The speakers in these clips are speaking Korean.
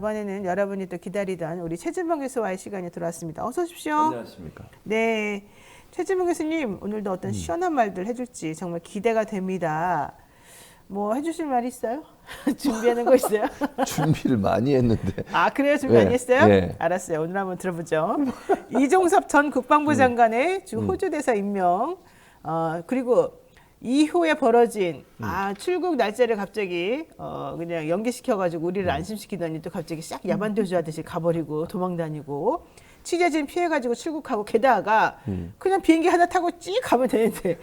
이번에는 여러분이 또 기다리던 우리 최진봉 교수와의 시간이 들어왔습니다. 어서 오십시오. 안녕하십니까. 네, 최진봉 교수님 오늘도 어떤 시원한 말들 해줄지 정말 기대가 됩니다. 뭐 해주실 말 있어요? 준비하는 거 있어요? 준비를 많이 했는데. 아 그래요? 준비 많이 했어요? 네. 알았어요. 오늘 한번 들어보죠. 이종섭 전 국방부 장관의 주 호주 대사 임명, 그리고 이후에 벌어진 출국 날짜를 갑자기 그냥 연기시켜가지고 우리를 안심시키더니 또 갑자기 싹 야반도주하듯이 가버리고 도망다니고 취재진 피해가지고 출국하고 게다가 그냥 비행기 하나 타고 찌 가면 되는데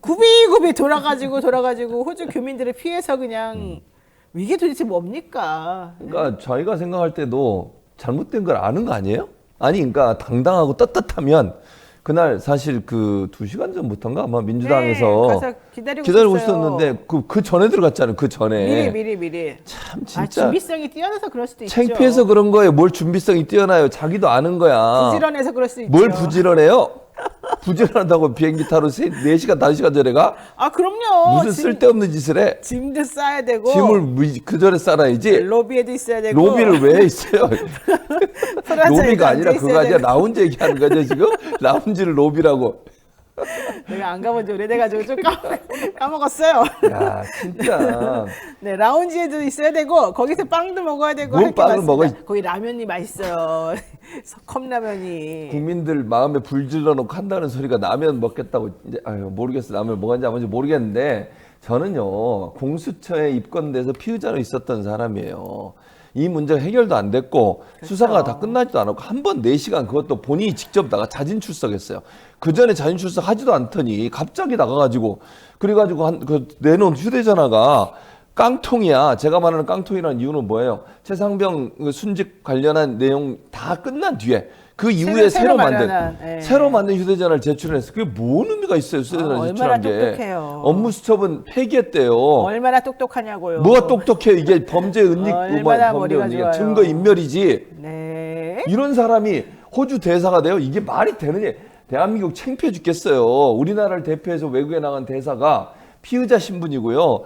굽이굽이 돌아가지고 호주 교민들을 피해서 그냥 이게 도대체 뭡니까? 그러니까 저희가 생각할 때도 잘못된 걸 아는 거 아니에요? 아니 그러니까 당당하고 떳떳하면 그날 사실 그 2시간 전부터인가 아마 민주당에서 가서 기다리고 있었는데 그 전에 들어갔잖아요. 그 전에 미리 참 진짜 준비성이 뛰어나서 그럴 수도 있죠. 창피해서 그런 거예요. 뭘 준비성이 뛰어나요. 자기도 아는 거야. 부지런해서 그럴 수 있죠. 뭘 부지런해요? 부지런하다고 비행기 타러 4시간 5시간 전에 가? 아 그럼요. 무슨 쓸데없는 짓을 해? 짐도 싸야 되고 짐을 그 전에 싸놔야지. 로비에도 있어야 되고. 로비를 왜 있어요? 로비가 아니라 그거 아니야. 라운지 얘기하는 거죠 지금? 라운지를 로비라고. 내가 안 가본 지 오래돼가지고 좀 까먹었어요. 야 진짜. 네 라운지에도 있어야 되고 거기서 빵도 먹어야 되고 뭘 할 게 빵을 많습니다. 먹어? 거기 라면이 맛있어요. 컵라면이. 국민들 마음에 불 질러놓고 한다는 소리가 라면 먹겠다고 이제 아유 모르겠어. 라면 뭐가는지 아무지 모르겠는데 저는요 공수처에 입건돼서 피의자로 있었던 사람이에요. 이 문제가 해결도 안 됐고 그렇죠. 수사가 다 끝나지도 않았고 한 번 4시간 그것도 본인이 직접 나가 자진 출석했어요. 그 전에 자진 출석하지도 않더니 갑자기 나가가지고 그래가지고 그 내놓은 휴대전화가 깡통이야. 제가 말하는 깡통이라는 이유는 뭐예요? 최상병 순직 관련한 내용 다 끝난 뒤에 그 이후에 새로 만든 휴대전화를 제출했어. 그게 뭔 의미가 있어요? 휴대전화 제출한 게. 얼마나 똑똑해요. 업무 수첩은 폐기했대요. 얼마나 똑똑하냐고요. 뭐가 똑똑해? 이게 범죄 은닉, 얼마나 머리가 좋아요. 증거 인멸이지. 네. 이런 사람이 호주 대사가 돼요? 이게 말이 되느냐? 대한민국 창피해 죽겠어요. 우리나라를 대표해서 외국에 나간 대사가 피의자 신분이고요.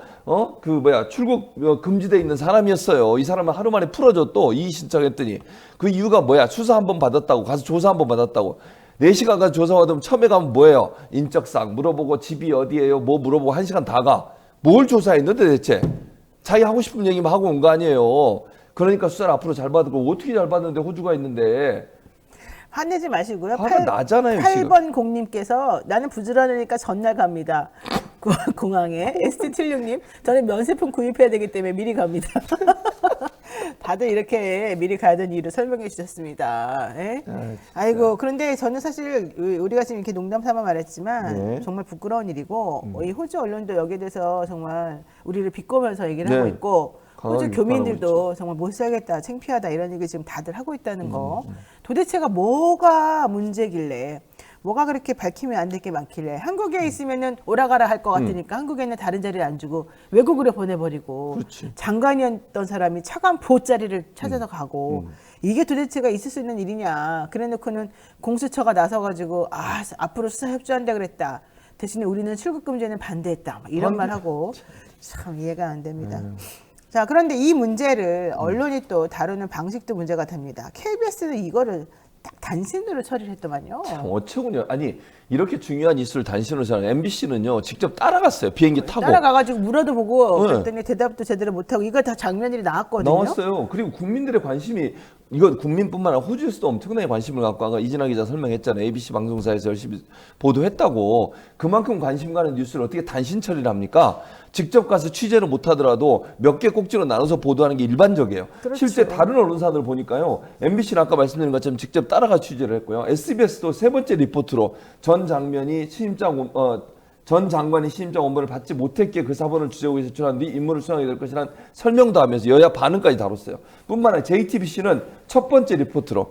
출국 금지돼 있는 사람이었어요. 이 사람은 하루 만에 풀어줘 또 이의 신청했더니 그 이유가 뭐야? 수사 한번 받았다고 가서 조사 한번 받았다고 4시간 가서 조사 받으면 처음에 가면 뭐예요? 인적사항 물어보고 집이 어디예요? 뭐 물어보고 1시간 다 가. 뭘 조사했는데 대체? 자기 하고 싶은 얘기만 하고 온 거 아니에요. 그러니까 수사를 앞으로 잘 받고 어떻게 잘 받는데 호주가 있는데. 화내지 마시고요. 화가 나잖아요, 8번 공님께서 나는 부지런하니까 전날 갑니다. 공항에. ST76님 저는 면세품 구입해야 되기 때문에 미리 갑니다. 다들 이렇게 미리 가야 되는 이유를 설명해 주셨습니다. 예? 아이고 그런데 저는 사실 우리가 지금 이렇게 농담 삼아 말했지만 네. 정말 부끄러운 일이고 이 호주 언론도 여기에 대해서 정말 우리를 비꼬면서 얘기를 하고 있고 호주 교민들도 정말 못 살겠다, 창피하다 이런 얘기 지금 다들 하고 있다는 거. 도대체가 뭐가 문제길래, 뭐가 그렇게 밝히면 안 될 게 많길래 한국에 있으면은 오라가라 할 것 같으니까 한국에는 다른 자리를 안 주고 외국으로 보내버리고 그렇지. 장관이었던 사람이 차관 보자리를 찾아서 가고 이게 도대체가 있을 수 있는 일이냐. 그래놓고는 공수처가 나서가지고 앞으로 수사 협조한다 그랬다. 대신에 우리는 출국 금지에는 반대했다. 이런 말 하고 참 이해가 안 됩니다. 자, 그런데 이 문제를 언론이 또 다루는 방식도 문제가 됩니다. KBS는 이거를 딱 단신으로 처리를 했더만요. 어처구니 아니 이렇게 중요한 이슈를 단신으로 하는 MBC는요 직접 따라갔어요. 비행기 타고 따라가가지고 물어도 보고 그랬더니 대답도 제대로 못하고 이거 다 장면들이 나왔거든요. 나왔어요. 그리고 국민들의 관심이 이거 국민뿐만 아니라 호주에서도 엄청나게 관심을 갖고 아까 이진아 기자 설명했잖아요. ABC 방송사에서 열심히 보도했다고. 그만큼 관심 가는 뉴스를 어떻게 단신 처리를 합니까? 직접 가서 취재를 못하더라도 몇 개 꼭지로 나눠서 보도하는 게 일반적이에요. 그렇죠. 실제 다른 언론사들 보니까요. MBC는 아까 말씀드린 것처럼 직접 따라가 취재를 했고요. SBS도 3번째 리포트로 전 장관이 신임장 원본을 받지 못했기에 그 사본을 주제곡에 제출한 뒤 임무를 수행하게 될 것이라는 설명도 하면서 여야 반응까지 다뤘어요. 뿐만 아니라 JTBC는 첫 번째 리포트로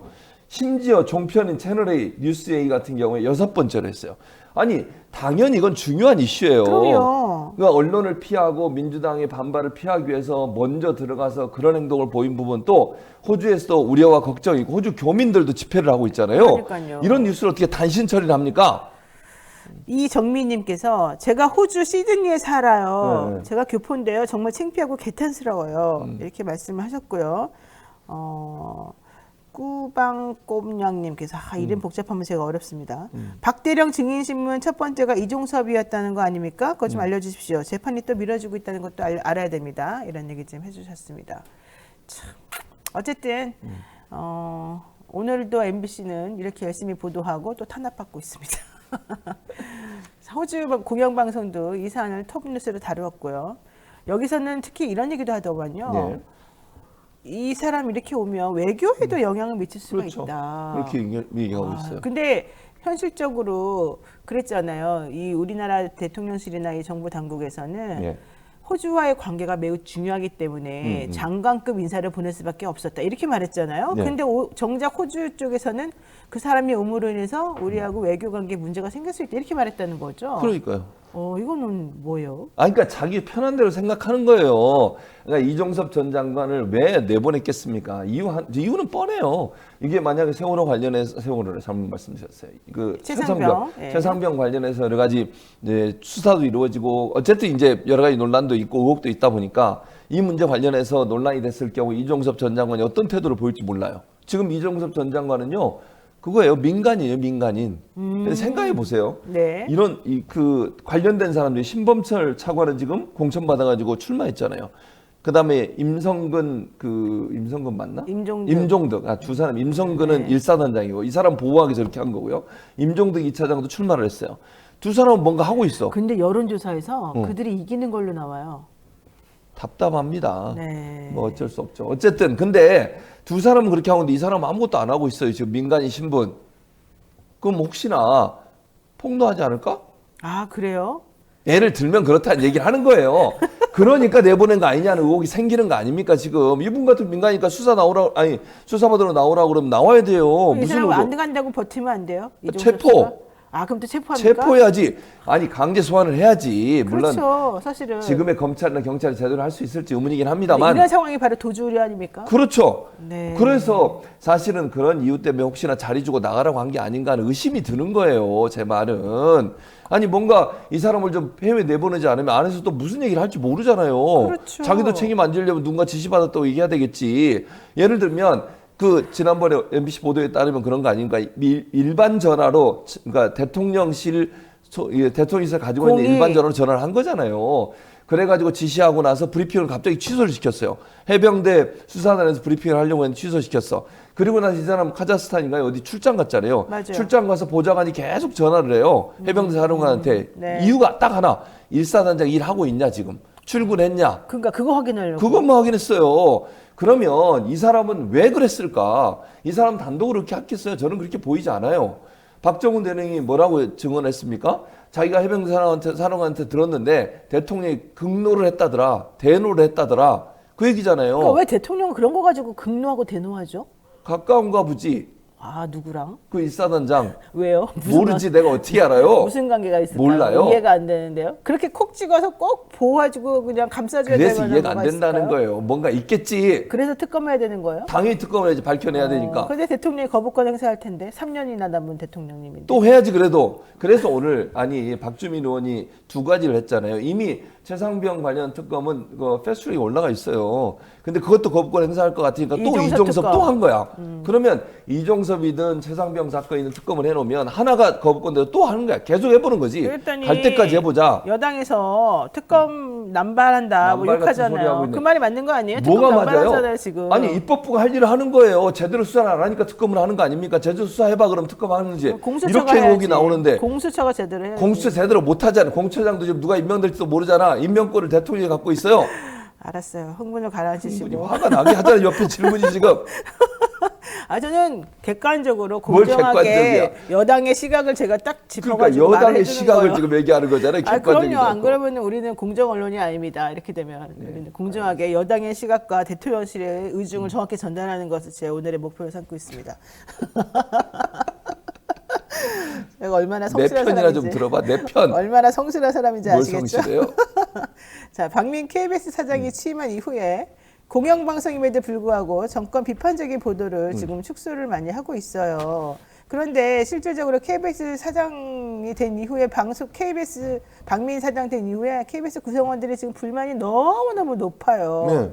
심지어 종편인 채널A, 뉴스A 같은 경우에 6번째로 했어요. 아니 당연히 이건 중요한 이슈예요. 그럼요. 그러니까 언론을 피하고 민주당의 반발을 피하기 위해서 먼저 들어가서 그런 행동을 보인 부분 또 호주에서도 우려와 걱정이 있고 호주 교민들도 집회를 하고 있잖아요. 그러니까요. 이런 뉴스를 어떻게 단신 처리를 합니까? 이정민님께서 제가 호주 시드니에 살아요. 네. 제가 교포인데요. 정말 창피하고 개탄스러워요. 이렇게 말씀을 하셨고요. 꾸방꼼냥님께서 이름 복잡하면 제가 어렵습니다. 박대령 증인신문 첫 번째가 이종섭이었다는 거 아닙니까? 그것 좀 알려주십시오. 재판이 또 미뤄지고 있다는 것도 알아야 됩니다. 이런 얘기 좀 해주셨습니다. 참, 어쨌든 오늘도 MBC는 이렇게 열심히 보도하고 또 탄압받고 있습니다. 호주 공영방송도 이 사안을 톱뉴스로 다루었고요. 여기서는 특히 이런 얘기도 하더만요. 네. 이 사람 이렇게 오면 외교에도 영향을 미칠 수가 그렇죠. 있다. 그렇게 얘기하고 있어요. 근데 현실적으로 그랬잖아요. 이 우리나라 대통령실이나 이 정부 당국에서는 예. 호주와의 관계가 매우 중요하기 때문에 장관급 인사를 보낼 수밖에 없었다. 이렇게 말했잖아요. 네. 근데 정작 호주 쪽에서는 그 사람이 옴으로 인해서 우리하고 외교 관계 문제가 생길 수 있다. 이렇게 말했다는 거죠. 그러니까요. 이거는 뭐예요? 그러니까 자기 편한 대로 생각하는 거예요. 그러니까 이종섭 전 장관을 왜 내보냈겠습니까? 이유는 뻔해요. 이게 만약에 세월호 관련해서 세월호를 잘못 말씀드렸어요. 그 최상병 관련해서 여러 가지 이제 수사도 이루어지고 어쨌든 이제 여러 가지 논란도 있고 의혹도 있다 보니까 이 문제 관련해서 논란이 됐을 경우 이종섭 전 장관이 어떤 태도를 보일지 몰라요. 지금 이종섭 전 장관은요. 그거예요. 민간인이에요, 민간인. 생각해 보세요. 네. 이런 그 관련된 사람들이 신범철 차관은 지금 공천 받아가지고 출마했잖아요. 그다음에 임성근 맞나? 임종득. 두 사람. 임성근은 1사단장이고 이 사람 보호하기 위해서 이렇게 한 거고요. 임종득 2차장도 출마를 했어요. 두 사람은 뭔가 하고 있어. 근데 여론조사에서 그들이 이기는 걸로 나와요. 답답합니다. 네. 뭐 어쩔 수 없죠. 어쨌든 근데 두 사람은 그렇게 하고 있는데 이 사람은 아무것도 안 하고 있어요. 지금 민간인 신분. 그럼 혹시나 폭로하지 않을까? 그래요? 예를 들면 그렇다는 얘기를 하는 거예요. 그러니까 내보낸 거 아니냐는 의혹이 생기는 거 아닙니까 지금. 이분 같은 민간이니까 수사받으러 나오라고 그러면 나와야 돼요. 이 사람 안 간다고 버티면 안 돼요? 체포. 그럼 또 체포합니까? 체포해야지. 강제 소환을 해야지. 물론 그렇죠, 사실은. 지금의 검찰이나 경찰이 제대로 할 수 있을지 의문이긴 합니다만. 이런 상황이 바로 도주의뢰 아닙니까? 그렇죠. 네. 그래서 사실은 그런 이유 때문에 혹시나 자리 주고 나가라고 한 게 아닌가 하는 의심이 드는 거예요. 제 말은. 뭔가 이 사람을 좀 해외 내보내지 않으면 안에서 또 무슨 얘기를 할지 모르잖아요. 그렇죠. 자기도 책임 안 지려면 누군가 지시받았다고 얘기해야 되겠지. 예를 들면 지난번에 MBC 보도에 따르면 그런 거 아닌가? 일반 전화로, 그러니까 대통령실 가지고 있는 일반 전화로 전화를 한 거잖아요. 그래가지고 지시하고 나서 브리핑을 갑자기 취소를 시켰어요. 해병대 수사단에서 브리핑을 하려고 했는데 취소시켰어. 그리고 나서 이 사람 카자흐스탄인가요? 어디 출장 갔잖아요. 맞아요. 출장 가서 보좌관이 계속 전화를 해요. 해병대 사령관한테. 네. 이유가 딱 하나. 1사단장 일하고 있냐 지금. 출근했냐. 그러니까 그거 확인하려고. 그것만 확인했어요. 그러면 이 사람은 왜 그랬을까? 이 사람 단독으로 그렇게 했겠어요? 저는 그렇게 보이지 않아요. 박정훈 대령이 뭐라고 증언했습니까? 자기가 해병대 사령관한테 들었는데 대통령이 극노를 했다더라. 대노를 했다더라. 그 얘기잖아요. 그러니까 왜 대통령은 그런 거 가지고 극노하고 대노하죠? 가까운가 보지. 누구랑? 그 1사단장. 왜요? 모르지. 내가 어떻게 알아요? 무슨 관계가 있을까요? 몰라요. 이해가 안 되는데요. 그렇게 콕 찍어서 꼭 보호해주고 그냥 감싸줘야 되는 그래서 이해가 안 된다는 거예요. 뭔가 있겠지. 그래서 특검해야 되는 거예요? 당연히 특검을 해야지. 밝혀내야 되니까. 근데 대통령이 거부권 행사할 텐데 3년이나 남은 대통령님인데. 또 해야지 그래도. 그래서 오늘 박주민 의원이 두 가지를 했잖아요. 이미 최상병 관련 특검은 패스트트랙에 올라가 있어요. 근데 그것도 거부권 행사할 것 같으니까 또 이종섭 또 한 거야. 그러면 이종섭이든 최상병 사건이든 특검을 해놓으면 하나가 거부권대로 또 하는 거야. 계속 해보는 거지. 그랬더니 갈 때까지 해보자. 여당에서 특검 남발한다 뭐 남발 같은 소리 욕하잖아요. 하고 있네. 그 말이 맞는 거 아니에요? 뭐가 특검 맞아요? 남발하잖아요, 지금. 아니 입법부가 할 일을 하는 거예요. 제대로 수사를 안 하니까 특검을 하는 거 아닙니까? 제대로 수사해봐 그럼 특검 하는지. 공수처가 이렇게 의혹이 해야지. 나오는데 공수처가 제대로 해야지. 공수처 제대로 못하잖아. 공처장도 지금 누가 임명될지도 모르잖아. 임명권을 대통령이 갖고 있어요. 알았어요. 흥분을 가라앉히시고. 화가 나게 하잖아. 옆에 질문이 지금. 저는 객관적으로 뭘 공정하게 객관적이야? 여당의 시각을 제가 딱 그러니까 짚어가지고 여당의 말해주는 시각을 거예요. 지금 얘기하는 거잖아요. 객관적이지 그럼요. 안 않고. 그러면 우리는 공정 언론이 아닙니다. 이렇게 되면 우리는 공정하게 여당의 시각과 대통령실의 의중을 정확히 전달하는 것을 제 오늘의 목표로 삼고 있습니다. 내가 얼마나 내 성실한 편이나 사람인지. 좀 들어봐. 내 편. 얼마나 성실한 사람인지 뭘 아시겠죠? 성실해요? 자, 박민 KBS 사장이 취임한 이후에 공영방송임에도 불구하고 정권 비판적인 보도를 지금 축소를 많이 하고 있어요. 그런데 실질적으로 KBS 사장이 된 이후에 KBS 박민 사장 된 이후에 KBS 구성원들이 지금 불만이 너무너무 높아요. 네.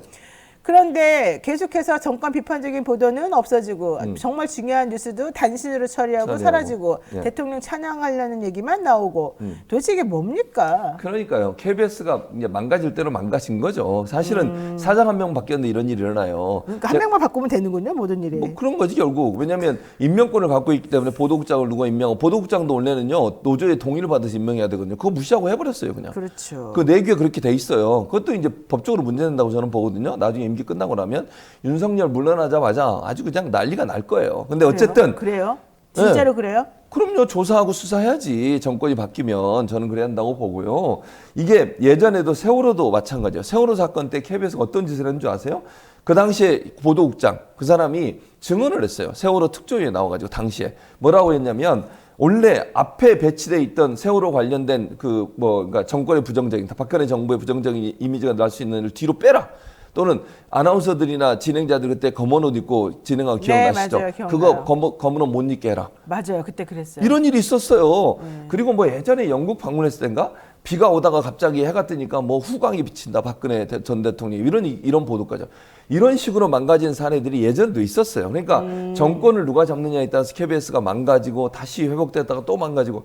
그런데 계속해서 정권 비판적인 보도는 없어지고 정말 중요한 뉴스도 단신으로 처리하고 사라지고 예. 대통령 찬양하려는 얘기만 나오고 도대체 이게 뭡니까? 그러니까요. KBS가 이제 망가질 대로 망가진 거죠. 사실은 사장 한 명 바뀌었는데 이런 일이 일어나요. 그러니까 한 명만 바꾸면 되는군요, 모든 일이. 뭐 그런 거지 결국. 왜냐하면 임명권을 갖고 있기 때문에 보도국장을 누가 임명하고 보도국장도 원래는요 노조의 동의를 받아서 임명해야 되거든요. 그거 무시하고 해버렸어요 그냥. 그렇죠. 그 내규에 그렇게 돼 있어요. 그것도 이제 법적으로 문제된다고 저는 보거든요. 나중에 임기 끝나고 나면 윤석열 물러나자마자 아주 그냥 난리가 날 거예요. 근데 어쨌든 그래요? 진짜로 네. 그래요? 그럼요. 조사하고 수사해야지. 정권이 바뀌면 저는 그래야 한다고 보고요. 이게 예전에도 세월호도 마찬가지예요. 세월호 사건 때 KBS가 어떤 짓을 했는 줄 아세요? 그 당시에 보도국장 그 사람이 증언을 했어요. 세월호 특조위에 나와가지고 당시에 뭐라고 했냐면 원래 앞에 배치돼 있던 세월호 관련된 그러니까 정권의 부정적인 박근혜 정부의 부정적인 이미지가 날 수 있는 걸 뒤로 빼라. 또는 아나운서들이나 진행자들 그때 검은 옷 입고 진행하고 기억나시죠? 네, 맞아요. 그거 검은 옷 못 입게 해라. 맞아요. 그때 그랬어요. 이런 일이 있었어요. 그리고 뭐 예전에 영국 방문했을 때인가 비가 오다가 갑자기 해가 뜨니까 뭐 후광이 비친다 박근혜 전 대통령이 이런 보도까지 이런 식으로 망가진 사례들이 예전에도 있었어요. 그러니까 정권을 누가 잡느냐에 따라서 KBS가 망가지고 다시 회복됐다가 또 망가지고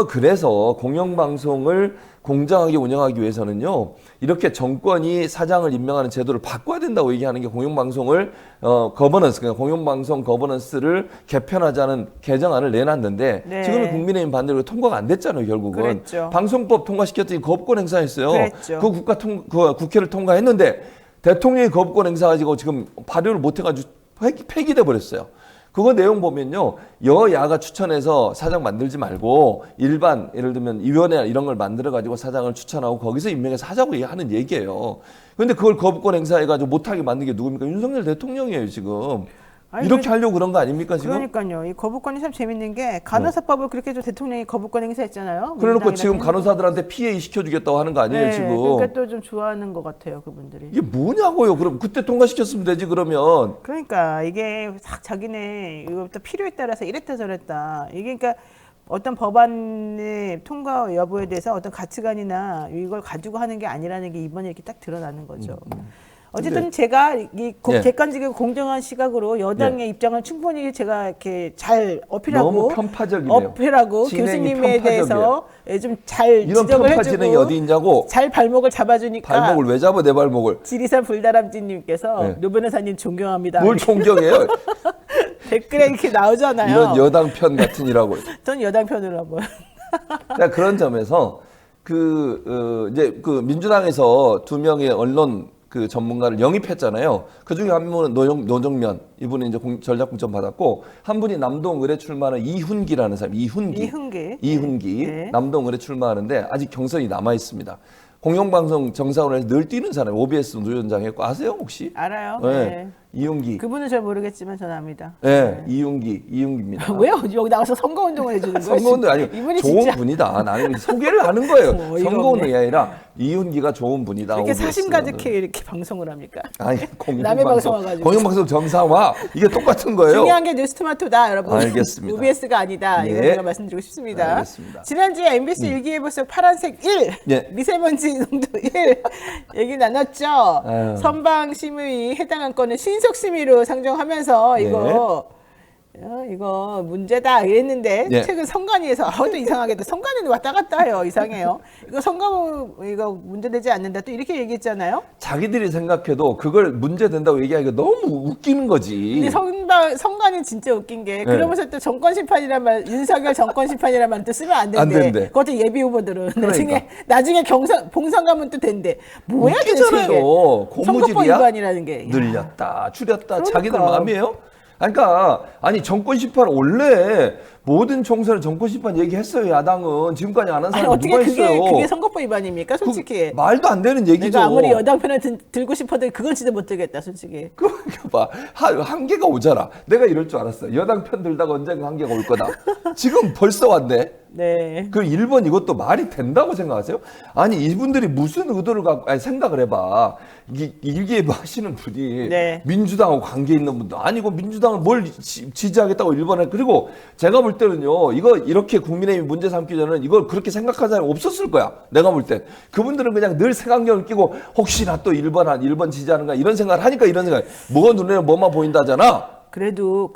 그래서 공영방송을 공정하게 운영하기 위해서는요 이렇게 정권이 사장을 임명하는 제도를 바꿔야 된다고 얘기하는 게 공영방송을 거버넌스 그러니까 공영방송 거버넌스를 개편하자는 개정안을 내놨는데 네. 지금은 국민의힘 반대로 통과가 안 됐잖아요 결국은. 그랬죠. 방송법 통과시켰더니 거부권 행사했어요. 그랬죠. 그 국회를 통과했는데 대통령이 거부권 행사가지고 지금 발의를 못 해가지고 폐기돼 버렸어요. 그거 내용 보면요 여야가 추천해서 사장 만들지 말고 일반 예를 들면 위원회 이런 걸 만들어 가지고 사장을 추천하고 거기서 임명해서 하자고 하는 얘기예요. 그런데 그걸 거부권 행사해 가지고 못하게 만든 게 누굽니까? 윤석열 대통령이에요 지금. 아니, 이렇게 하려고 그런 거 아닙니까 지금? 그러니까요. 이 거부권이 참 재밌는 게 간호사법을 그렇게 해서 대통령이 거부권 행사했잖아요. 그래놓고 지금 민주당이나 간호사들한테 피해 시켜주겠다고 하는 거 아니에요 네, 지금? 그러니까 또 좀 좋아하는 것 같아요 그분들이. 이게 뭐냐고요? 그럼 그때 통과시켰으면 되지 그러면. 그러니까 이게 싹 자기네 이거부터 필요에 따라서 이랬다 저랬다. 이게 그러니까 어떤 법안의 통과 여부에 대해서 어떤 가치관이나 이걸 가지고 하는 게 아니라는 게 이번에 이렇게 딱 드러나는 거죠. 어쨌든 근데- 제가 이 예. 객관적이고 공정한 시각으로 여당의 입장을 충분히 제가 이렇게 잘 어필하고 너무 편파적이네요. 어필하고 진행이 교수님에 편파적이에요. 대해서 좀 잘 이런 지적을 편파 진행이 해주고 어디 있냐고. 잘 발목을 잡아주니까 발목을 왜 잡아 내 발목을? 지리산 불다람쥐님께서 네. 노 변호사님 존경합니다. 뭘 존경해요? 댓글에 이렇게 나오잖아요. 이런 여당 편 같으니라고. 전 여당 편으로 한번. 그러니까 그런 점에서 이제 민주당에서 두 명의 언론 전문가를 영입했잖아요. 그 중에 한 분은 노정면 이분은 이제 전략공천 받았고 한 분이 남동 의뢰 출마하는 이훈기라는 사람. 이훈기. 네. 남동 의뢰 출마하는데 아직 경선이 남아 있습니다. 공영방송 정상으로 늘 뛰는 사람. OBS 노위원장 했고 아세요 혹시? 알아요. 네. 네. 이훈기. 그분은 잘 모르겠지만 저는 압니다. 네, 이훈기입니다. 왜요? 여기 나와서 선거운동을 해주는 거예요? 선거운동이 아니고 이분이 좋은 진짜 분이다. 나는 소개를 하는 거예요. 어이가 없네. 선거운동이 아니라 이훈기가 좋은 분이다. 이렇게 OBS 는. 사심 가득해 이렇게 방송을 합니까? 아니 남의 방송 와가지고. 공영방송 정상화 이게 똑같은 거예요. 중요한 게 뉴스토마토다, 여러분. 알겠습니다. OBS가 아니다. 이거 예. 제가 말씀드리고 싶습니다. 알겠습니다. 지난주에 MBC 일기예보 속 파란색 1, 예. 미세먼지 농도 1 얘기 나눴죠. 아유. 선방 심의 해당 안건은 신속 심의로 상정하면서 이거 문제다 이랬는데 예. 최근 선관위에서 또 이상하게도 선관위는 왔다 갔다 해요. 이상해요. 이거 이거 문제되지 않는다 또 이렇게 얘기했잖아요. 자기들이 생각해도 그걸 문제된다고 얘기하기가 너무 웃기는 거지. 근데 선관위 진짜 웃긴 게 그러면서 또 정권 심판이란 말, 윤석열 정권 심판이란 말 또 쓰면 안 된대. 안 된대. 그것도 예비 후보들은 그러니까. 나중에 봉선 가면 또 된대. 뭐야 웃기잖아요. 선거법 고무줄이야. 위반이라는 게. 늘렸다, 줄였다. 그러니까. 자기들 마음이에요. 그러니까 아니 정권 심판 원래 모든 총선에 정권 심판 얘기했어요. 야당은 지금까지 안 한 아니, 사람이 어떻게 누가 있어요? 그게 선거법 위반입니까? 솔직히. 말도 안 되는 얘기죠. 내가 아무리 여당 편을 들고 싶어도 그건 진짜 못 들겠다, 솔직히. 그러니까 봐. 한계가 오잖아. 내가 이럴 줄 알았어. 여당 편 들다가 언젠가 한계가 올 거다. 지금 벌써 왔네. 네. 그 1번 이것도 말이 된다고 생각하세요? 아니 이분들이 무슨 의도를 갖고 아니 생각을 해봐. 일기예보 하시는 분이 네. 민주당하고 관계 있는 분도 아니고 민주당을 뭘 지지하겠다고 1번에 그리고 제가 볼 때는요 이거 이렇게 국민의힘이 문제 삼기 전에는 이걸 그렇게 생각하는 사람이 없었을 거야. 내가 볼 땐 그분들은 그냥 늘 색안경을 끼고 혹시나 또 1번 지지하는가 이런 생각을 하니까 이런 생각. 뭐가 눈에 뭐만 보인다잖아. 그래도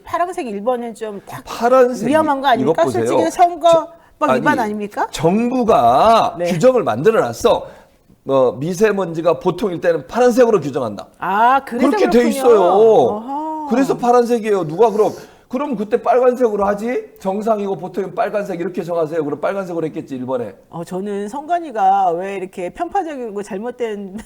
파란색 1번은 좀 딱 파란색 위험한 거 아닙니까? 이것 보세요. 솔직히 선거법 아니, 위반 아닙니까? 정부가 네. 규정을 만들어놨어. 미세먼지가 보통일 때는 파란색으로 규정한다. 아, 그래서 그렇게 돼 그렇군요. 있어요. 어허. 그래서 파란색이에요. 누가 그럼 그때 빨간색으로 하지? 정상이고 보통은 빨간색 이렇게 정하세요. 그럼 빨간색으로 했겠지 1번에. 저는 선관위가 왜 이렇게 편파적이고 잘못된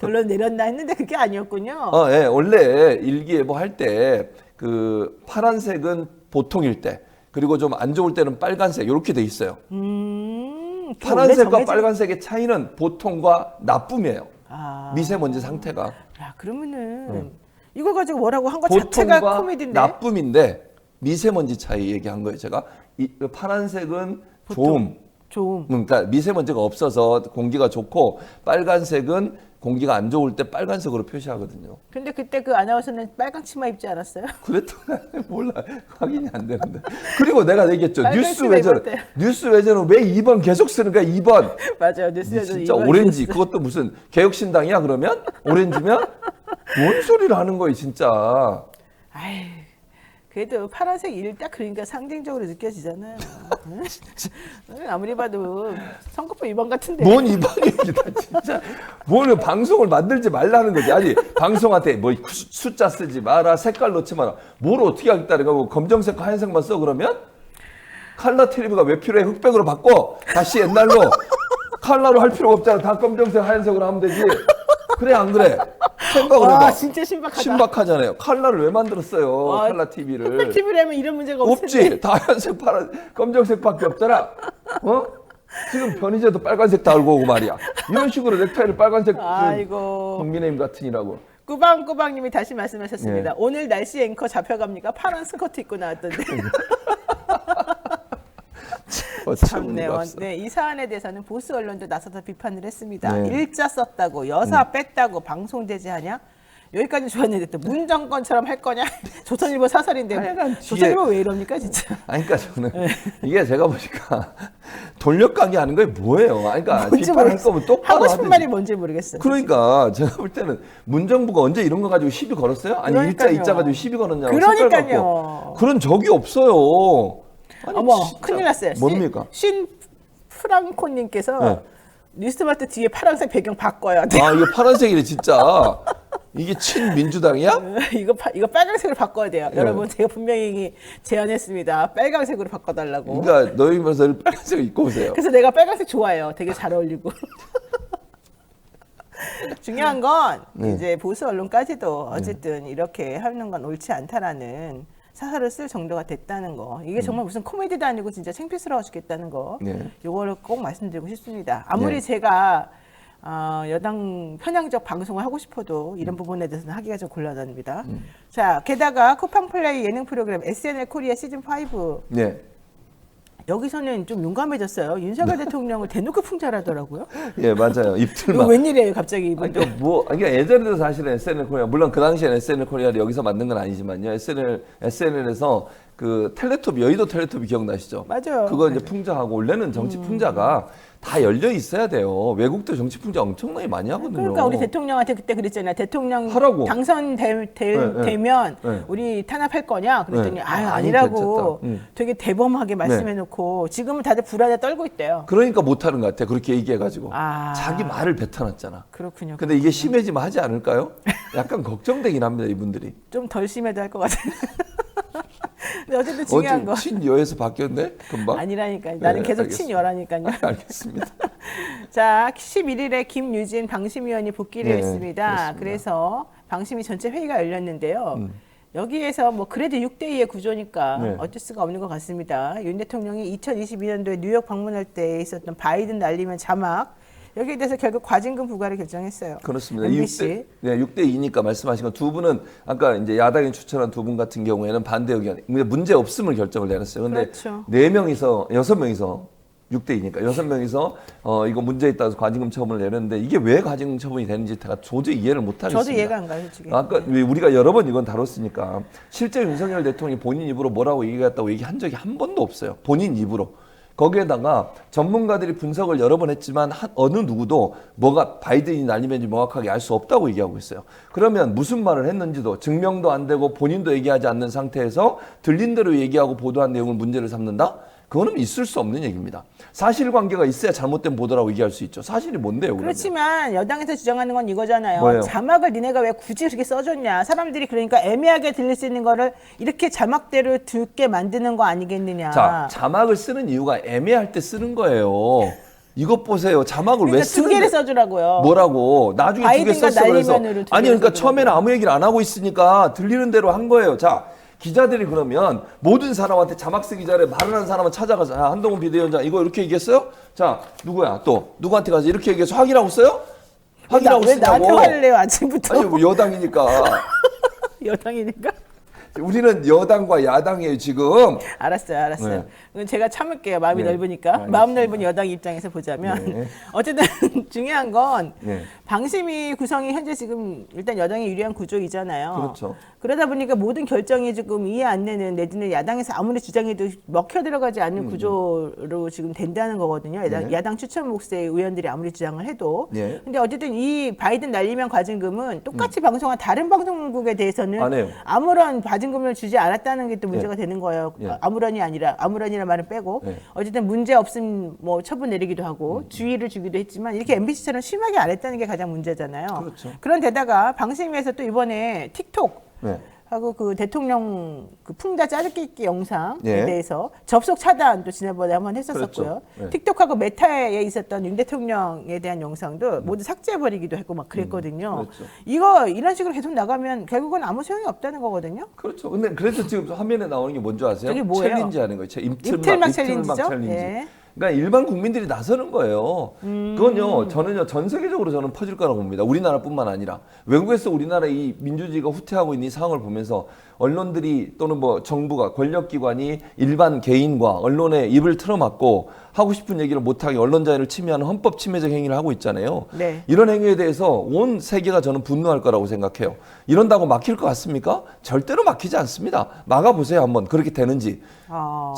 결론 내렸나 했는데 그게 아니었군요. 예, 원래 일기예보 할 때 그 파란색은 보통일 때 그리고 좀 안 좋을 때는 빨간색 이렇게 돼 있어요. 그게 원래 파란색과 정해진- 빨간색의 차이는 보통과 나쁨이에요. 아. 미세먼지 상태가. 야, 그러면은 이걸 가지고 뭐라고 한 것 자체가 보통과 코미디인데. 나쁨인데 미세먼지 차이 얘기한 거예요. 제가 파란색은 좋음. 좋음. 그러니까 미세먼지가 없어서 공기가 좋고 빨간색은 공기가 안 좋을 때 빨간색으로 표시하거든요. 근데 그때 그 아나운서는 빨강 치마 입지 않았어요? 그랬더니 몰라 확인이 안 되는데. 그리고 내가 얘기했죠. 빨간 뉴스 치마 외전 입었대요. 뉴스 외전은 왜 2번 계속 쓰는 거야? 2번. 맞아요. 뉴스에서 진짜 이거 오렌지 뉴스. 그것도 무슨 개혁신당이야 그러면? 오렌지면? 뭔 소리를 하는 거예요 진짜. 아이, 그래도 파란색 딱 그러니까 상징적으로 느껴지잖아요. 응? 아무리 봐도 선거법 위반 같은데. 뭔 이방입니다 진짜. 뭘 방송을 만들지 말라는 거지. 아니 방송한테 뭐 숫자 쓰지 마라 색깔 넣지 마라 뭘 어떻게 하겠다는 거고 검정색 하얀색만 써 그러면? 칼라 TV가 왜 필요해? 흑백으로 바꿔 다시 옛날로. 칼라로 할 필요가 없잖아. 다 검정색 하얀색으로 하면 되지. 그래 안 그래? 생각을 와, 해봐. 진짜 신박하다. 신박하잖아요. 칼라를 왜 만들었어요? 와, 칼라 TV를. 흑백 TV라면 이런 문제가 없을 텐데. 없지. 다 하얀색, 파란, 검정색밖에 없잖아. 지금 변희재도 빨간색 달고 오고 말이야. 이런 식으로 넥타이를 빨간색 아이고. 국민의힘 같으니라고. 꾸방꾸방님이 다시 말씀하셨습니다. 예. 오늘 날씨 앵커 잡혀갑니까? 파란 스커트 입고 나왔던데. 참네요. 네, 이 사안에 대해서는 보수 언론도 나서서 비판을 했습니다. 네. 일자 썼다고, 여사 뺐다고 방송 제재하냐? 여기까지 좋았는데 또 문정권처럼 할 거냐? 조선일보 사설인데 하여간 뒤에- 조선일보 왜 이럽니까 진짜? 아니, 그러니까 저는 이게 제가 보니까 돌려가기 하는 게 뭐예요? 아니, 그러니까 뭔지 비판할 모르겠어요. 거면 똑바로 하고 싶은 하든지. 말이 뭔지 모르겠어요. 그러니까 제가 볼 때는 문정부가 언제 이런 거 가지고 시비 걸었어요? 아니 그러니까요. 일자 가지고 시비 걸었냐고 색깔 그러니까요. 갖고. 그런 적이 없어요. 아니, 어머, 진짜. 큰일 났어요. 뭡니까? 신 프랑코님께서 네. 뉴스마트 뒤에 파란색 배경 바꿔요. 아 이게 파란색이래 진짜. 이게 친민주당이야? 이거 빨간색으로 바꿔야 돼요. 네. 여러분 제가 분명히 제안했습니다. 빨간색으로 바꿔달라고. 그러니까 너희 면서 빨간색을 입고 오세요. 그래서 내가 빨간색 좋아해요. 되게 잘 어울리고. 중요한 건 네. 이제 보수 언론까지도 어쨌든 이렇게 하는 건 옳지 않다라는 사설을 쓸 정도가 됐다는 거. 이게 정말 무슨 코미디도 아니고 진짜 창피스러워 죽겠다는 거. 네. 요거를 꼭 말씀드리고 싶습니다. 아무리 네. 제가 여당 편향적 방송을 하고 싶어도 이런 부분에 대해서는 하기가 좀 곤란합니다. 자, 게다가 쿠팡 플레이 예능 프로그램 SNL 코리아 시즌 5 네. 여기서는 좀 용감해졌어요. 윤석열 대통령을 대놓고 풍자하더라고요. 예 맞아요. 이거 입틀만. 웬일이에요, 갑자기 아니, 이분들. 그러니까 뭐, 그러니까 예전에도 사실은 SNL 코리아, 물론 그 당시엔 SNL 코리아를 여기서 만든 건 아니지만요. SNL에서 그 텔레토비, 여의도 텔레토비 기억나시죠? 맞아요. 그거 이제 풍자하고, 원래는 정치 풍자가 다 열려 있어야 돼요. 외국도 정치 풍자 엄청나게 많이 하거든요. 그러니까 우리 대통령한테 그때 그랬잖아요. 대통령 하라고. 당선되면 네. 우리 탄압할 거냐? 그랬더니 네. 아유 아니, 아니라고 괜찮다. 되게 대범하게 말씀해놓고 지금은 다들 불안에 떨고 있대요. 그러니까 못하는 것 같아. 그렇게 얘기해가지고. 아. 자기 말을 뱉어놨잖아. 그렇군요. 근데 이게 심해지면 하지 않을까요? 약간 걱정되긴 합니다, 이분들이. 좀 덜 심해도 할 것 같아요. 근데 어쨌든 중요한 거 친여에서 바뀌었네? 금방? 아니라니까요. 나는 계속 알겠습니다. 친여라니까요. 알겠습니다. 자, 11일에 김유진 방심위원이 복귀를 네, 했습니다. 그렇습니다. 그래서 방심위 전체 회의가 열렸는데요. 여기에서 뭐 그래도 6대2의 구조니까 네. 어쩔 수가 없는 것 같습니다. 윤 대통령이 2022년도에 뉴욕 방문할 때 있었던 바이든 날리면 자막 여기에 대해서 결국 과징금 부과를 결정했어요. 그렇습니다. MBC. 6대 2니까 말씀하신 건 두 분은 아까 이제 야당이 추천한 두 분 같은 경우에는 반대 의견, 문제 없음을 결정을 내렸어요. 근데 그렇죠. 4명이서 6명이서 6대 2니까 6명이서 이거 문제 있다고 해서 과징금 처분을 내렸는데 이게 왜 과징금 처분이 되는지 제가 도저히 이해를 못 하겠습니다. 저도 이해가 안 가요, 솔직히. 아까 우리가 여러 번 이건 다뤘으니까 실제 윤석열 대통령이 본인 입으로 뭐라고 얘기했다고 얘기한 적이 한 번도 없어요. 본인 입으로. 거기에다가 전문가들이 분석을 여러 번 했지만 어느 누구도 뭐가 바이든이 날리면지 명확하게 알 수 없다고 얘기하고 있어요. 그러면 무슨 말을 했는지도 증명도 안 되고 본인도 얘기하지 않는 상태에서 들린 대로 얘기하고 보도한 내용을 문제를 삼는다? 그거는 있을 수 없는 얘기입니다. 사실관계가 있어야 잘못된 보도라고 얘기할 수 있죠. 사실이 뭔데요? 그러면? 그렇지만 여당에서 주장하는 건 이거잖아요. 뭐예요? 자막을 니네가 왜 굳이 그렇게 써줬냐. 사람들이 그러니까 애매하게 들릴 수 있는 거를 이렇게 자막대로 듣게 만드는 거 아니겠느냐. 자, 자막을 쓰는 이유가 애매할 때 쓰는 거예요. 이것 보세요. 자막을 그러니까 왜 쓰는데? 두 개를 써주라고. 뭐라고? 나중에 두 개 바이든과 썼어 그래서. 날리면으로 두 아니 개를 그러니까 써주라고. 처음에는 아무 얘기를 안 하고 있으니까 들리는 대로 한 거예요. 자, 기자들이 그러면 모든 사람한테 자막 쓰기 전에 말을 하는 사람은 찾아가서 한동훈 비대위원장 이거 이렇게 얘기했어요? 자, 누구야? 또 누구한테 가서 이렇게 얘기해서 확인하고 써요? 확인하고 왜 나한테 쓰냐고. 화를 내요 아침부터. 아니 뭐 여당이니까. 여당이니까. 우리는 여당과 야당이에요 지금. 알았어요. 그건 제가 참을게요. 마음이 네, 넓으니까. 알겠습니다. 마음 넓은 여당 입장에서 보자면 네. 어쨌든 중요한 건 네. 방심위 구성이 현재 지금 일단 여당이 유리한 구조이잖아요. 그렇죠. 그러다 보니까 모든 결정이 지금 이해 안 되는 내지는 야당에서 아무리 주장해도 먹혀 들어가지 않는 구조로 지금 된다는 거거든요. 네. 야당 추천 몫의 의원들이 아무리 주장을 해도. 네. 근데 어쨌든 이 바이든 날리면 과징금은 똑같이 방송한 다른 방송국에 대해서는 안 해요. 아무런 과징금을 주지 않았다는 게 또 문제가 되는 거예요. 예. 아무런이란 말은 빼고 예. 어쨌든 문제 없음 뭐 처분 내리기도 하고 주의를 주기도 했지만 이렇게 MBC처럼 심하게 안 했다는 게 가장 문제잖아요. 그렇죠. 그런데다가 방심위에서 또 이번에 틱톡 네. 하고 그 대통령 그 풍자 짜증기 영상에 예. 대해서 접속 차단도 지난번에 한번 했었었고요. 그렇죠. 예. 틱톡하고 메타에 있었던 윤 대통령에 대한 영상도 모두 삭제해버리기도 했고 막 그랬거든요. 그렇죠. 이거 이런 식으로 계속 나가면 결국은 아무 소용이 없다는 거거든요. 그렇죠. 근데 그래서 지금 화면에 나오는 게 뭔지 아세요? 저게 뭐예요? 챌린지 하는 거예요. 입틀막 챌린지죠? 챌린지. 예. 그러니까 일반 국민들이 나서는 거예요. 그건요, 저는요, 전 세계적으로 저는 퍼질 거라고 봅니다. 우리나라뿐만 아니라. 외국에서 우리나라 이 민주주의가 후퇴하고 있는 이 상황을 보면서 언론들이 또는 뭐 정부가, 권력기관이 일반 개인과 언론의 입을 틀어막고 하고 싶은 얘기를 못하게 언론 자유를 침해하는 헌법 침해적 행위를 하고 있잖아요. 네. 이런 행위에 대해서 온 세계가 저는 분노할 거라고 생각해요. 이런다고 막힐 것 같습니까? 절대로 막히지 않습니다. 막아보세요, 한번. 그렇게 되는지.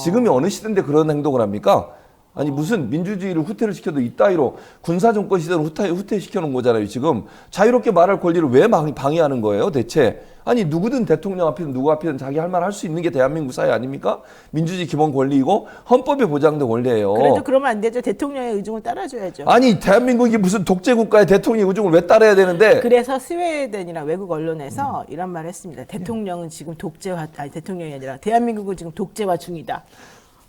지금이 어느 시대인데 그런 행동을 합니까? 아니 무슨 민주주의를 후퇴를 시켜도 이따위로 군사정권 시대로 후퇴시켜놓은 거잖아요. 지금 자유롭게 말할 권리를 왜 방해하는 거예요 대체? 아니 누구든 대통령 앞이든 누구 앞이든 자기 할 말 할 수 있는 게 대한민국 사회 아닙니까? 민주주의 기본 권리이고 헌법에 보장된 권리예요. 그래도 그러면 안 되죠. 대통령의 의중을 따라줘야죠. 아니 대한민국이 무슨 독재국가의 대통령의 의중을 왜 따라야 되는데? 그래서 스웨덴이나 외국 언론에서 이런 말을 했습니다. 대통령은 지금 대통령이 아니라 대한민국은 지금 독재화 중이다.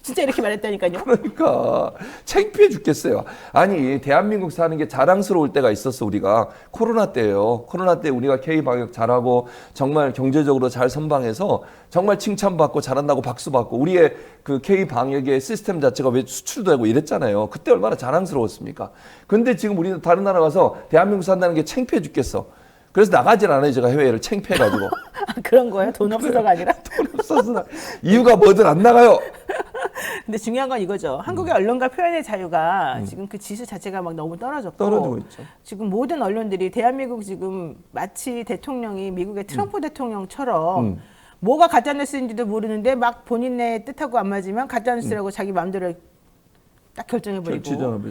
진짜 이렇게 말했다니까요. 그러니까 창피해 죽겠어요. 아니 대한민국 사는 게 자랑스러울 때가 있었어. 우리가 코로나 때예요. 코로나 때 우리가 K 방역 잘하고 정말 경제적으로 잘 선방해서 정말 칭찬받고 잘한다고 박수받고 우리의 그 K 방역의 시스템 자체가 왜 수출도 되고 이랬잖아요. 그때 얼마나 자랑스러웠습니까? 근데 지금 우리는 다른 나라 가서 대한민국 산다는 게 창피해 죽겠어. 그래서 나가질 않아요. 제가 해외를 창피해가지고. 그런 거예요? 돈 없어서가 아니라? 돈 없어서 이유가 뭐든 안 나가요. 근데 중요한 건 이거죠. 한국의 언론과 표현의 자유가 지금 그 지수 자체가 막 너무 떨어지고 있죠. 지금 모든 언론들이 대한민국 지금 마치 대통령이 미국의 트럼프 대통령처럼 뭐가 가짜뉴스인지도 모르는데 막 본인의 뜻하고 안 맞으면 가짜뉴스라고 자기 마음대로 딱 결정해버리고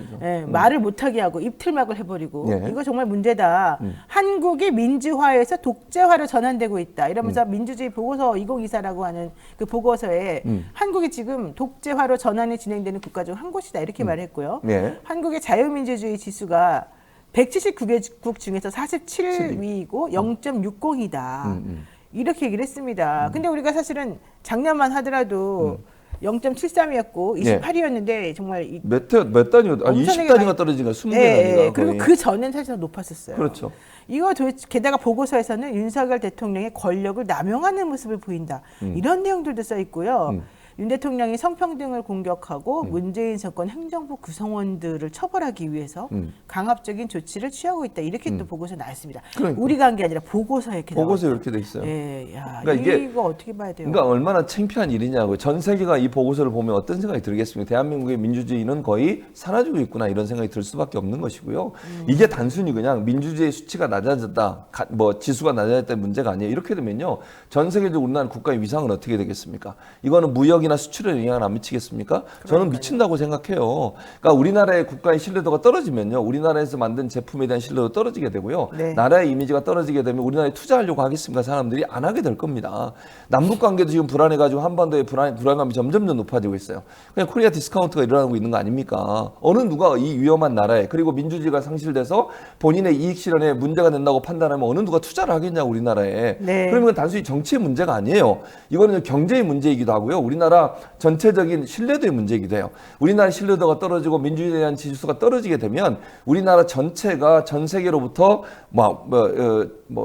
말을 못하게 하고 입틀막을 해버리고 이거 정말 문제다. 한국이 민주화에서 독재화로 전환되고 있다. 이러면서 민주주의 보고서 2024라고 하는 그 보고서에 한국이 지금 독재화로 전환이 진행되는 국가 중 한 곳이다. 이렇게 말했고요. 한국의 자유민주주의 지수가 179개국 중에서 47위이고 0.60이다. 이렇게 얘기를 했습니다. 근데 우리가 사실은 작년만 하더라도 0.73이었고 28위였는데 정말 몇 단위가 아니 20단위가 떨어지니까 20개 단위가 그리고 그 전엔 사실 높았었어요. 그렇죠. 이거 게다가 보고서에서는 윤석열 대통령의 권력을 남용하는 모습을 보인다. 이런 내용들도 써 있고요. 윤 대통령이 성평등을 공격하고 문재인 정권 행정부 구성원들을 처벌하기 위해서 강압적인 조치를 취하고 있다. 이렇게 또 보고서에 나왔습니다. 그러니까. 우리가 한 게 아니라 보고서에 이렇게 보고서에 나와 이렇게 돼 있어요. 예, 야, 그러니까 이거 어떻게 봐야 돼요? 그러니까 얼마나 창피한 일이냐고. 전 세계가 이 보고서를 보면 어떤 생각이 들겠습니까? 대한민국의 민주주의는 거의 사라지고 있구나 이런 생각이 들 수밖에 없는 것이고요. 이게 단순히 그냥 민주주의 수치가 낮아졌다, 뭐 지수가 낮아졌다는 문제가 아니에요. 이렇게 되면요, 전 세계적으로 우리나라 국가의 위상은 어떻게 되겠습니까? 이거는 무역이나 수출에 영향을 안 미치겠습니까? 저는 미친다고 생각해요. 그러니까 우리나라의 국가의 신뢰도가 떨어지면요, 우리나라에서 만든 제품에 대한 신뢰도 떨어지게 되고요. 네. 나라의 이미지가 떨어지게 되면 우리나라에 투자하려고 하겠습니까? 사람들이 안 하게 될 겁니다. 남북 관계도 지금 불안해가지고 한반도의 불안감이 점점 더 높아지고 있어요. 그냥 코리아 디스카운트가 일어나고 있는 거 아닙니까? 어느 누가 이 위험한 나라에, 그리고 민주주의가 상실돼서 본인의 이익 실현에 문제가 된다고 판단하면 어느 누가 투자를 하겠냐고 우리나라에. 네. 그러면 단순히 정치의 문제가 아니에요. 이거는 경제의 문제이기도 하고요. 우리나라 전체적인 신뢰도의 문제이기도 해요. 우리나라 신뢰도가 떨어지고 민주주의에 대한 지수가 떨어지게 되면 우리나라 전체가 전 세계로부터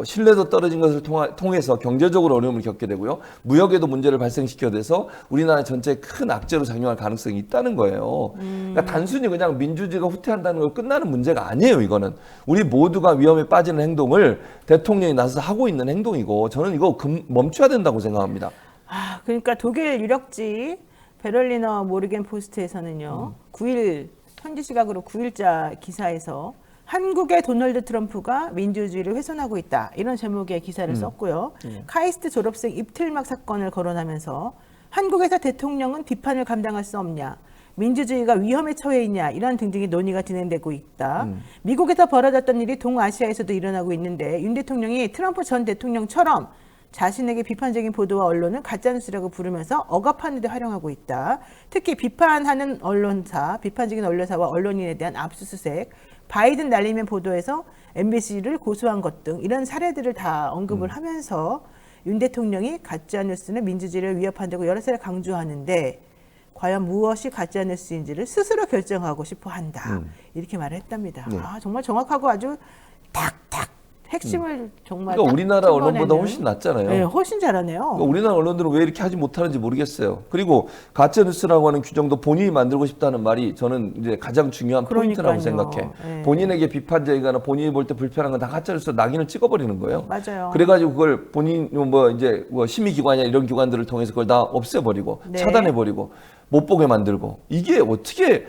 신뢰도 떨어진 것을 통해서 경제적으로 어려움을 겪게 되고요. 무역에도 문제를 발생시켜야 돼서 우리나라 전체에 큰 악재로 작용할 가능성이 있다는 거예요. 그러니까 단순히 그냥 민주주의가 후퇴한다는 걸 끝나는 문제가 아니에요. 이거는 우리 모두가 위험에 빠지는 행동을 대통령이 나서서 하고 있는 행동이고, 저는 이거 멈춰야 된다고 생각합니다. 아, 그러니까 독일 유력지 베를리너 모르겐 포스트에서는요. 9일 현지 시각으로 9일자 기사에서 한국의 도널드 트럼프가 민주주의를 훼손하고 있다. 이런 제목의 기사를 썼고요. 카이스트 졸업생 입틀막 사건을 거론하면서 한국에서 대통령은 비판을 감당할 수 없냐. 민주주의가 위험에 처해 있냐. 이런 등등의 논의가 진행되고 있다. 미국에서 벌어졌던 일이 동아시아에서도 일어나고 있는데 윤 대통령이 트럼프 전 대통령처럼 자신에게 비판적인 보도와 언론을 가짜뉴스라고 부르면서 억압하는 데 활용하고 있다. 특히 비판하는 언론사, 비판적인 언론사와 언론인에 대한 압수수색, 바이든 날리면 보도에서 MBC를 고소한 것 등 이런 사례들을 다 언급을 하면서 윤 대통령이 가짜뉴스는 민주주의를 위협한다고 여러 차례 강조하는데 과연 무엇이 가짜뉴스인지를 스스로 결정하고 싶어 한다. 이렇게 말을 했답니다. 네. 아, 정말 정확하고 아주 탁탁 핵심을 정말 그러니까 딱 우리나라 언론보다 찝어내는. 훨씬 낫잖아요. 네, 훨씬 잘하네요. 그러니까 우리나라 언론들은 왜 이렇게 하지 못하는지 모르겠어요. 그리고 가짜뉴스라고 하는 규정도 본인이 만들고 싶다는 말이 저는 이제 가장 중요한 포인트라고 그러니까요. 생각해. 네. 본인에게 비판적이거나 본인이 볼 때 불편한 건 다 가짜뉴스 낙인을 찍어버리는 거예요. 맞아요. 그래가지고 그걸 본인 심의기관이나 이런 기관들을 통해서 그걸 다 없애버리고 네. 차단해버리고 못 보게 만들고, 이게 어떻게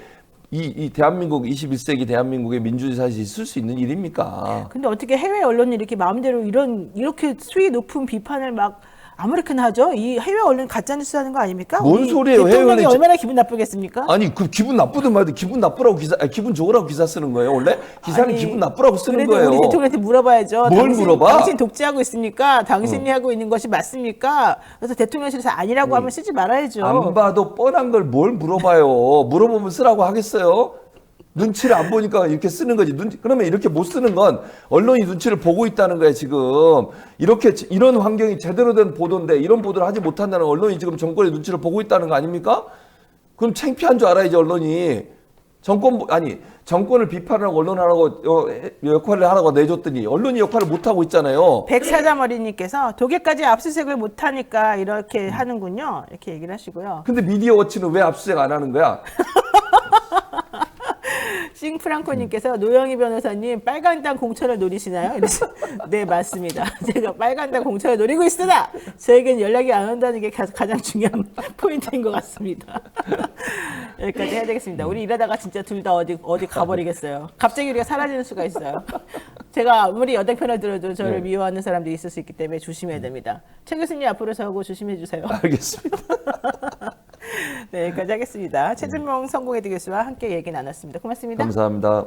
이 대한민국 21세기 대한민국의 민주주의 사실이 있을 수 있는 일입니까? 근데 어떻게 해외 언론이 이렇게 마음대로 이렇게 수위 높은 비판을 막 아무렇게나 하죠? 이 해외 언론 가짜뉴스 하는 거 아닙니까? 뭔 우리 소리예요? 해외 대통령이 언론이 얼마나 기분 나쁘겠습니까? 아니 그 기분 나쁘든 말든 기분 나쁘라고 기분 좋으라고 기사 쓰는 거예요. 원래 기사는 아니, 기분 나쁘라고 쓰는 그래도 거예요. 우리 대통령한테 물어봐야죠. 뭘 물어봐? 당신 독재하고 있습니까? 당신이 하고 있는 것이 맞습니까? 그래서 대통령실에서 아니라고 하면 쓰지 말아야죠. 안 봐도 뻔한 걸 뭘 물어봐요. 물어보면 쓰라고 하겠어요? 눈치를 안 보니까 이렇게 쓰는 거지. 그러면 이렇게 못 쓰는 건 언론이 눈치를 보고 있다는 거예요, 지금. 이런 환경이 제대로 된 보도인데 이런 보도를 하지 못한다는 언론이 지금 정권의 눈치를 보고 있다는 거 아닙니까? 그럼 창피한 줄 알아야지, 언론이. 정권을 비판하고 언론하라고 역할을 하라고 내줬더니 언론이 역할을 못 하고 있잖아요. 백사자머리님께서 독일까지 압수수색을 못하니까 이렇게 하는군요. 이렇게 얘기를 하시고요. 근데 미디어 워치는 왜 압수수색 안 하는 거야? 싱프랑코님께서 노영희 변호사님 빨간당 공천을 노리시나요? 이래서 네, 맞습니다. 제가 빨간당 공천을 노리고 있으나 저에겐 연락이 안 온다는 게 가장 중요한 포인트인 것 같습니다. 여기까지 해야 되겠습니다. 우리 일하다가 진짜 둘 다 어디 가버리겠어요. 갑자기 우리가 사라지는 수가 있어요. 제가 아무리 여당 편을 들어도 저를 미워하는 사람들이 있을 수 있기 때문에 조심해야 됩니다. 최 교수님 앞으로 서고 조심해 주세요. 알겠습니다. 네, 여기까지 하겠습니다. 최준명 성공회대 교수와 함께 얘기 나눴습니다. 고맙습니다. 감사합니다.